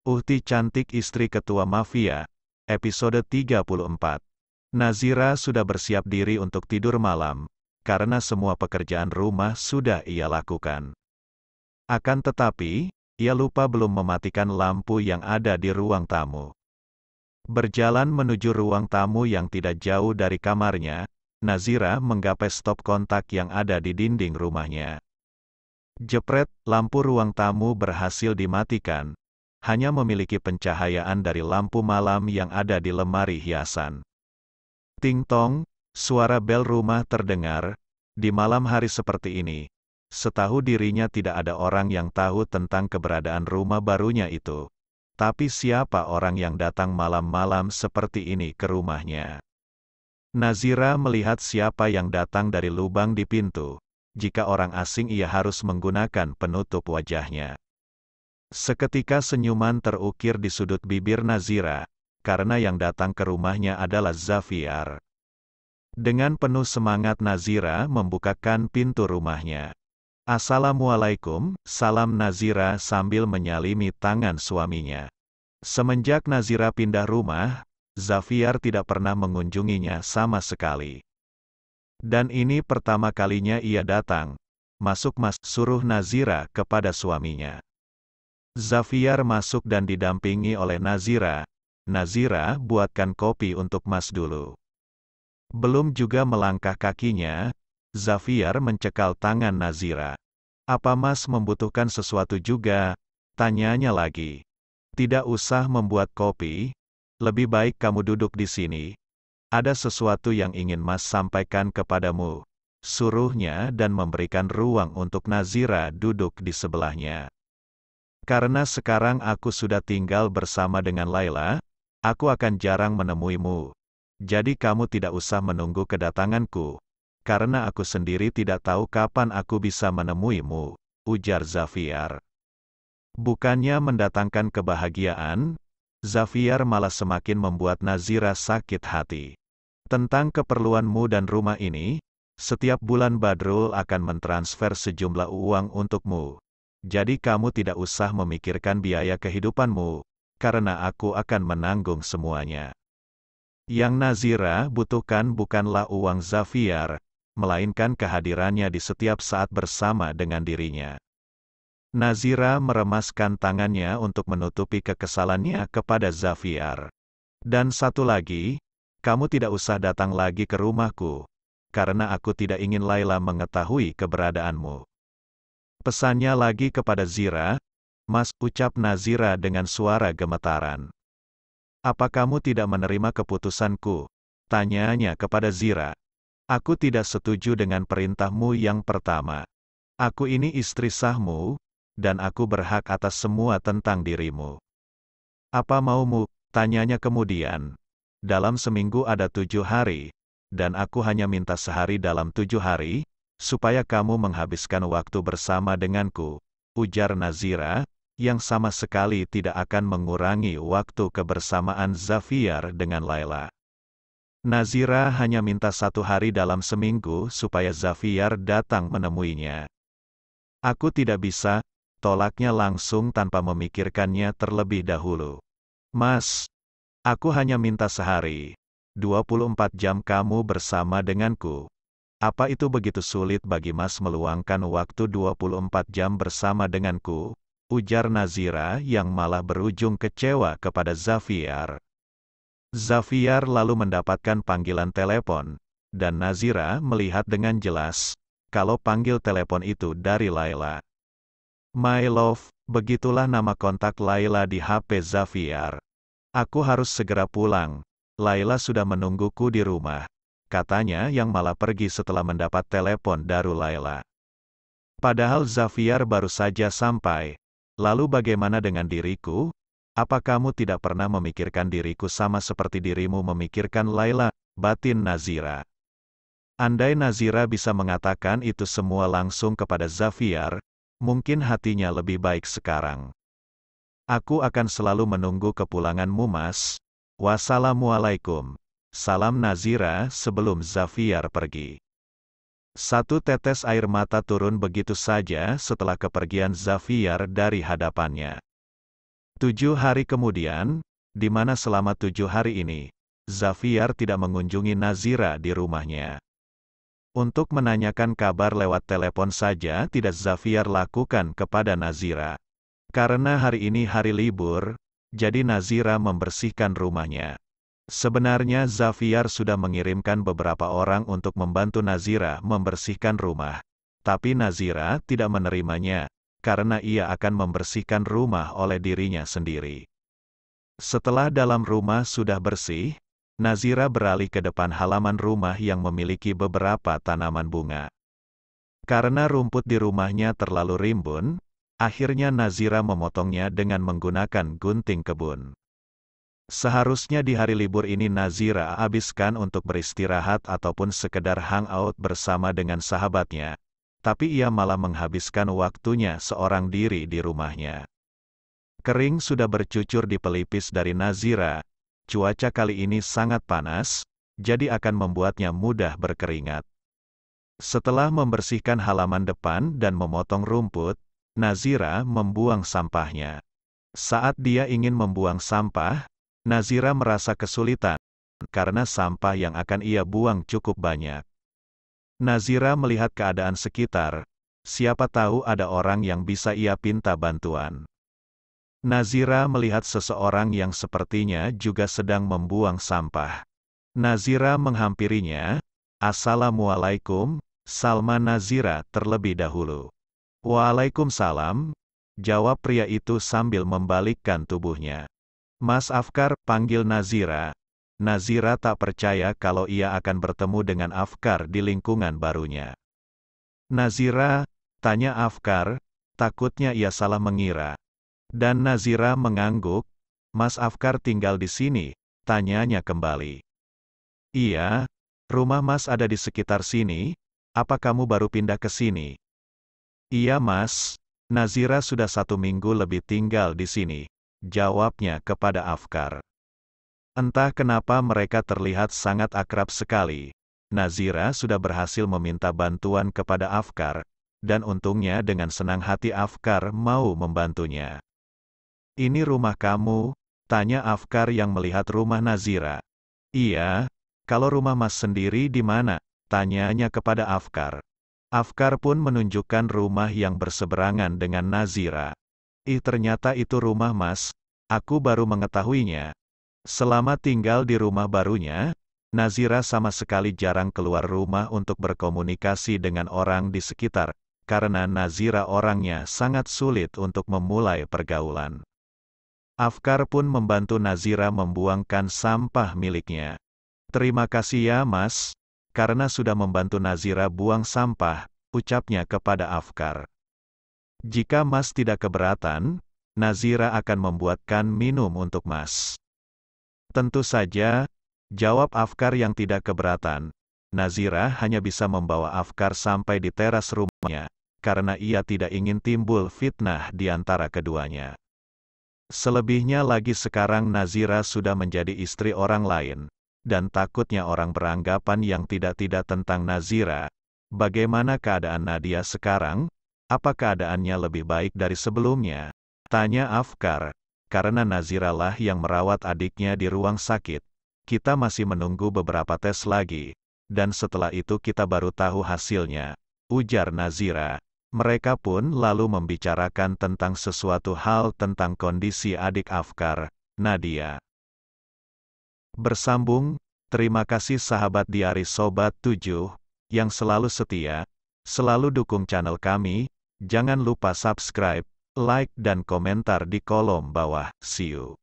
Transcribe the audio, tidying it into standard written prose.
Uhti cantik istri ketua mafia, episode 34. Nazira sudah bersiap diri untuk tidur malam, karena semua pekerjaan rumah sudah ia lakukan. Akan tetapi, ia lupa belum mematikan lampu yang ada di ruang tamu. Berjalan menuju ruang tamu yang tidak jauh dari kamarnya, Nazira menggapai stop kontak yang ada di dinding rumahnya. Jepret, lampu ruang tamu berhasil dimatikan. Hanya memiliki pencahayaan dari lampu malam yang ada di lemari hiasan. Ting tong, suara bel rumah terdengar. Di malam hari seperti ini, setahu dirinya tidak ada orang yang tahu tentang keberadaan rumah barunya itu. Tapi siapa orang yang datang malam-malam seperti ini ke rumahnya? Nazira melihat siapa yang datang dari lubang di pintu. Jika orang asing, ia harus menggunakan penutup wajahnya. Seketika senyuman terukir di sudut bibir Nazira, karena yang datang ke rumahnya adalah Zafiar. Dengan penuh semangat Nazira membukakan pintu rumahnya. "Assalamualaikum," salam Nazira sambil menyalimi tangan suaminya. Semenjak Nazira pindah rumah, Zafiar tidak pernah mengunjunginya sama sekali. Dan ini pertama kalinya ia datang. "Masuk mas," suruh Nazira kepada suaminya. Zafiar masuk dan didampingi oleh Nazira. "Nazira, buatkan kopi untuk Mas dulu." Belum juga melangkah kakinya, Zafiar mencekal tangan Nazira. "Apa Mas membutuhkan sesuatu juga?" tanyanya lagi. "Tidak usah membuat kopi. Lebih baik kamu duduk di sini. Ada sesuatu yang ingin Mas sampaikan kepadamu," suruhnya dan memberikan ruang untuk Nazira duduk di sebelahnya. "Karena sekarang aku sudah tinggal bersama dengan Laila, aku akan jarang menemuimu. Jadi kamu tidak usah menunggu kedatanganku, karena aku sendiri tidak tahu kapan aku bisa menemuimu," ujar Zafiar. Bukannya mendatangkan kebahagiaan, Zafiar malah semakin membuat Nazira sakit hati. "Tentang keperluanmu dan rumah ini, setiap bulan Badrul akan mentransfer sejumlah uang untukmu. Jadi kamu tidak usah memikirkan biaya kehidupanmu, karena aku akan menanggung semuanya." Yang Nazira butuhkan bukanlah uang Zafiar, melainkan kehadirannya di setiap saat bersama dengan dirinya. Nazira meremaskan tangannya untuk menutupi kekesalannya kepada Zafiar. "Dan satu lagi, kamu tidak usah datang lagi ke rumahku, karena aku tidak ingin Laila mengetahui keberadaanmu." Pesannya lagi kepada Zira. "Mas," ucap Nazira dengan suara gemetaran. "Apa kamu tidak menerima keputusanku?" tanyanya kepada Zira. "Aku tidak setuju dengan perintahmu yang pertama. Aku ini istri sahmu, dan aku berhak atas semua tentang dirimu." "Apa maumu?" tanyanya kemudian. "Dalam seminggu ada 7 hari, dan aku hanya minta sehari dalam 7 hari, supaya kamu menghabiskan waktu bersama denganku," ujar Nazira, yang sama sekali tidak akan mengurangi waktu kebersamaan Zafiar dengan Laila. Nazira hanya minta 1 hari dalam seminggu supaya Zafiar datang menemuinya. "Aku tidak bisa," tolaknya langsung tanpa memikirkannya terlebih dahulu. "Mas, aku hanya minta sehari. 24 jam kamu bersama denganku. Apa itu begitu sulit bagi Mas meluangkan waktu 24 jam bersama denganku?" ujar Nazira yang malah berujung kecewa kepada Zafiar. Zafiar lalu mendapatkan panggilan telepon, dan Nazira melihat dengan jelas, kalau panggil telepon itu dari Laila. "My love," begitulah nama kontak Laila di HP Zafiar. "Aku harus segera pulang. Laila sudah menungguku di rumah," katanya yang malah pergi setelah mendapat telepon dari Laila. Padahal Zafiar baru saja sampai. "Lalu bagaimana dengan diriku? Apa kamu tidak pernah memikirkan diriku sama seperti dirimu memikirkan Laila?" batin Nazira. Andai Nazira bisa mengatakan itu semua langsung kepada Zafiar, mungkin hatinya lebih baik sekarang. "Aku akan selalu menunggu kepulanganmu Mas. Wassalamualaikum." Salam Nazira sebelum Zafiar pergi. Satu tetes air mata turun begitu saja setelah kepergian Xavier dari hadapannya. 7 hari kemudian, di mana selama 7 hari ini, Xavier tidak mengunjungi Nazira di rumahnya. Untuk menanyakan kabar lewat telepon saja tidak Xavier lakukan kepada Nazira. Karena hari ini hari libur, jadi Nazira membersihkan rumahnya. Sebenarnya Xavier sudah mengirimkan beberapa orang untuk membantu Nazira membersihkan rumah. Tapi Nazira tidak menerimanya, karena ia akan membersihkan rumah oleh dirinya sendiri. Setelah dalam rumah sudah bersih, Nazira beralih ke depan halaman rumah yang memiliki beberapa tanaman bunga. Karena rumput di rumahnya terlalu rimbun, akhirnya Nazira memotongnya dengan menggunakan gunting kebun. Seharusnya di hari libur ini Nazira habiskan untuk beristirahat ataupun sekedar hangout bersama dengan sahabatnya. Tapi ia malah menghabiskan waktunya seorang diri di rumahnya. Kering sudah bercucur di pelipis dari Nazira. Cuaca kali ini sangat panas, jadi akan membuatnya mudah berkeringat. Setelah membersihkan halaman depan dan memotong rumput, Nazira membuang sampahnya. Saat dia ingin membuang sampah, Nazira merasa kesulitan, karena sampah yang akan ia buang cukup banyak. Nazira melihat keadaan sekitar, siapa tahu ada orang yang bisa ia pinta bantuan. Nazira melihat seseorang yang sepertinya juga sedang membuang sampah. Nazira menghampirinya, "Assalamualaikum," Salma Nazira terlebih dahulu. "Waalaikumsalam," jawab pria itu sambil membalikkan tubuhnya. "Mas Afkar," panggil Nazira. Nazira tak percaya kalau ia akan bertemu dengan Afkar di lingkungan barunya. "Nazira?" tanya Afkar, takutnya ia salah mengira. Dan Nazira mengangguk. "Mas Afkar tinggal di sini?" tanyanya kembali. "Iya, rumah Mas ada di sekitar sini. Apa kamu baru pindah ke sini?" "Iya Mas, Nazira sudah 1 minggu lebih tinggal di sini," jawabnya kepada Afkar. Entah kenapa mereka terlihat sangat akrab sekali. Nazira sudah berhasil meminta bantuan kepada Afkar, dan untungnya dengan senang hati Afkar mau membantunya. "Ini rumah kamu?" tanya Afkar yang melihat rumah Nazira. "Iya, kalau rumah Mas sendiri di mana?" tanyanya kepada Afkar. Afkar pun menunjukkan rumah yang berseberangan dengan Nazira. Ternyata itu rumah Mas, aku baru mengetahuinya." Selama tinggal di rumah barunya, Nazira sama sekali jarang keluar rumah untuk berkomunikasi dengan orang di sekitar, karena Nazira orangnya sangat sulit untuk memulai pergaulan. Afkar pun membantu Nazira membuangkan sampah miliknya. "Terima kasih ya Mas, karena sudah membantu Nazira buang sampah," ucapnya kepada Afkar. "Jika Mas tidak keberatan, Nazira akan membuatkan minum untuk Mas." "Tentu saja," jawab Afkar yang tidak keberatan. Nazira hanya bisa membawa Afkar sampai di teras rumahnya, karena ia tidak ingin timbul fitnah di antara keduanya. Selebihnya lagi sekarang Nazira sudah menjadi istri orang lain, dan takutnya orang beranggapan yang tidak-tidak tentang Nazira. "Bagaimana keadaan Nadia sekarang? Apa keadaannya lebih baik dari sebelumnya?" tanya Afkar. "Karena Nazira lah yang merawat adiknya di ruang sakit. Kita masih menunggu beberapa tes lagi, dan setelah itu kita baru tahu hasilnya," ujar Nazira. Mereka pun lalu membicarakan tentang sesuatu hal tentang kondisi adik Afkar, Nadia. Bersambung, terima kasih sahabat Diari Sobat 7, yang selalu setia, selalu dukung channel kami, jangan lupa subscribe, like dan komentar di kolom bawah. See you.